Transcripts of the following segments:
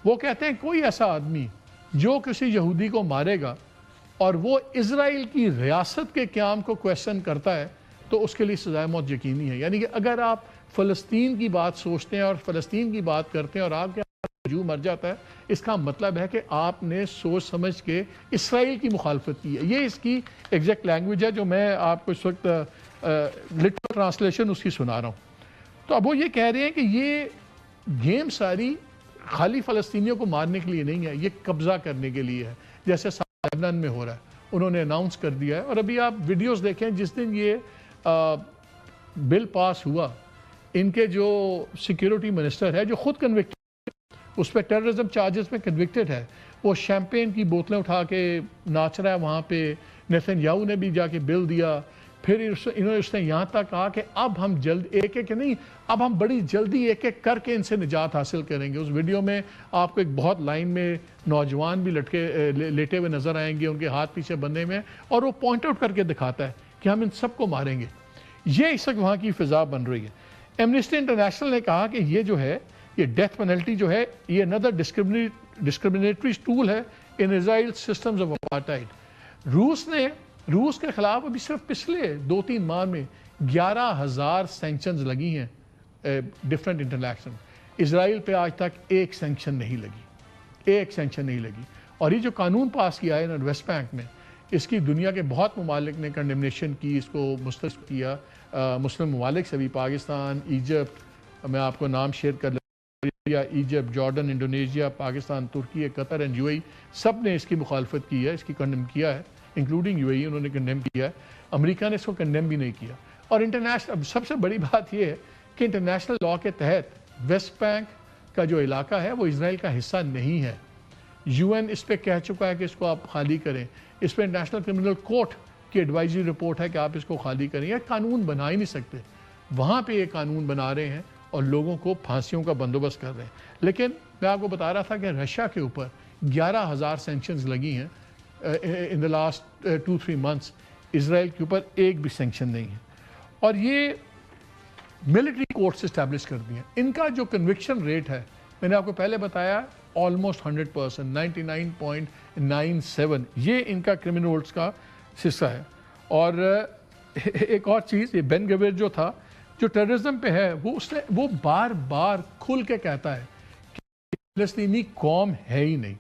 وہ کہتے ہیں کوئی ایسا آدمی جو کسی یہودی کو مارے گا اور وہ اسرائیل کی ریاست کے قیام کو کویسچن کرتا ہے تو اس کے لیے سزائے موت یقینی ہے. یعنی کہ اگر آپ فلسطین کی بات سوچتے ہیں اور فلسطین کی بات کرتے ہیں اور آپ کے جو مر جاتا ہے، اس کا مطلب ہے کہ آپ نے سوچ سمجھ کے اسرائیل کی مخالفت کی ہے. یہ اس کی ایگزیکٹ لینگویج ہے جو میں آپ کو اس وقت لٹرل ٹرانسلیشن اس کی سنا رہا ہوں. تو اب وہ یہ کہہ رہے ہیں کہ یہ گیم ساری خالی فلسطینیوں کو مارنے کے لیے نہیں ہے، یہ قبضہ کرنے کے لیے ہے، جیسے لبنان میں ہو رہا ہے. انہوں نے اناؤنس کر دیا ہے. اور ابھی آپ ویڈیوز دیکھیں، جس دن یہ بل پاس ہوا، ان کے جو سیکیورٹی منسٹر ہے جو خود کنوکٹڈ، اس پہ ٹیررزم چارجز میں کنوکٹڈ ہے، وہ شیمپین کی بوتلیں اٹھا کے ناچ رہا ہے وہاں پہ. نیتن یاہو نے بھی جا کے بل دیا. پھر اس نے یہاں تک کہا کہ اب ہم جلد ایک ایک نہیں، اب ہم بڑی جلدی ایک ایک کر کے ان سے نجات حاصل کریں گے. اس ویڈیو میں آپ کو ایک بہت لائن میں نوجوان بھی لیٹے ہوئے نظر آئیں گے، ان کے ہاتھ پیچھے بندھے میں، اور وہ پوائنٹ آؤٹ کر کے دکھاتا ہے کہ ہم ان سب کو ماریں گے. یہ اس وقت وہاں کی فضا بن رہی ہے. ایمنسٹی انٹرنیشنل نے کہا کہ یہ جو ہے، یہ ڈیتھ پینلٹی جو ہے، یہ another discriminatory ٹول ہے in Israel systems of apartheid. روس کے خلاف ابھی صرف پچھلے 2-3 ماہ میں 11,000 سینکشنز لگی ہیں ڈفرینٹ انٹرنیشنل. اسرائیل پہ آج تک ایک سینکشن نہیں لگی. اور یہ جو قانون پاس کیا ہے ویسٹ بینک میں، اس کی دنیا کے بہت ممالک نے کنڈمنیشن کی، اس کو مسترد کیا. مسلم ممالک سے بھی پاکستان، ایجپٹ، میں آپ کو نام شیئر کر لیا، ایجپٹ، جارڈن، انڈونیشیا، پاکستان، ترکی، Qatar and U A E, سب نے اس کی مخالفت کی ہے، اس کی کنڈم کیا ہے، انکلوڈنگ یو اے ای. انہوں نے کنڈیم کیا ہے. امریکہ نے اس کو کنڈیم بھی نہیں کیا. اور انٹرنیشنل، سب سے بڑی بات یہ ہے کہ انٹرنیشنل لاء کے تحت ویسٹ بینک کا جو علاقہ ہے وہ اسرائیل کا حصہ نہیں ہے. یو این اس پہ کہہ چکا ہے کہ اس کو آپ خالی کریں. اس پہ انٹرنیشنل کرمنل کورٹ کی ایڈوائزری رپورٹ ہے کہ آپ اس کو خالی کریں. یہ قانون بنا ہی نہیں سکتے. وہاں پہ یہ قانون بنا رہے ہیں اور لوگوں کو پھانسیوں کا بندوبست کر رہے ہیں. لیکن میں آپ کو بتا رہا تھا کہ رشیا کے اوپر 11,000 سینکشنز لگی ہیں in the last 2-3 months. اسرائیل کے اوپر ایک بھی سینکشن نہیں ہے. اور یہ ملٹری کورٹس اسٹیبلش کر دی ہیں. ان کا جو کنوکشن ریٹ ہے، میں نے آپ کو پہلے بتایا، آلموسٹ 100%، 99.97، یہ ان کا کرمنلز کا حصہ ہے. اور ایک اور چیز، یہ بین گویر جو تھا، جو ٹیررزم پہ ہے، وہ بار بار کھل کے کہتا ہے کہ فلسطینی قوم ہے ہی نہیں.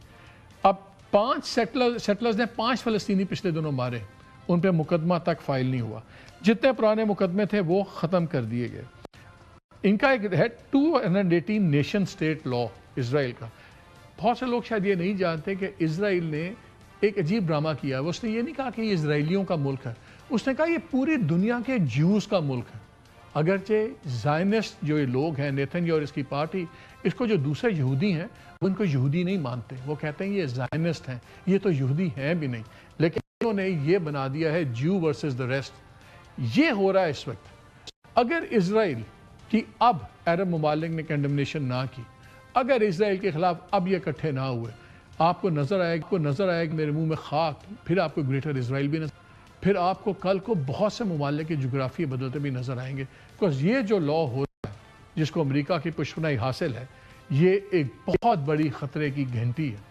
اب 5 سیٹلرز نے 5 فلسطینی پچھلے دنوں مارے، ان پہ مقدمہ تک فائل نہیں ہوا. جتنے پرانے مقدمے تھے وہ ختم کر دیے گئے. ان کا ایک ہے 218 نیشن سٹیٹ لا اسرائیل کا. بہت سے لوگ شاید یہ نہیں جانتے کہ اسرائیل نے ایک عجیب ڈرامہ کیا ہے. اس نے یہ نہیں کہا کہ یہ اسرائیلیوں کا ملک ہے، اس نے کہا یہ پوری دنیا کے جیوز کا ملک ہے. اگرچہ زائنسٹ جو یہ لوگ ہیں، نیتن یاہو اور اس کی پارٹی، اس کو جو دوسرے یہودی ہیں وہ ان کو یہودی نہیں مانتے. وہ کہتے ہیں یہ زائنسٹ ہیں، یہ تو یہودی ہیں بھی نہیں. لیکن انہوں نے یہ بنا دیا ہے جیو ورسز دا ریسٹ. یہ ہو رہا ہے اس وقت. اگر اسرائیل کی اب عرب ممالک نے کنڈمنیشن نہ کی، اگر اسرائیل کے خلاف اب یہ اکٹھے نہ ہوئے، آپ کو نظر آئے کہ میرے منہ میں خاک، پھر آپ کو گریٹر اسرائیل بھی نظر، پھر آپ کو کل کو بہت سے ممالک کے جغرافی بدلتے بھی نظر آئیں گے. بیکاز یہ جو لا ہو رہا ہے، جس کو امریکہ کی پشتنائی حاصل ہے، یہ ایک بہت بڑی خطرے کی گھنٹی ہے.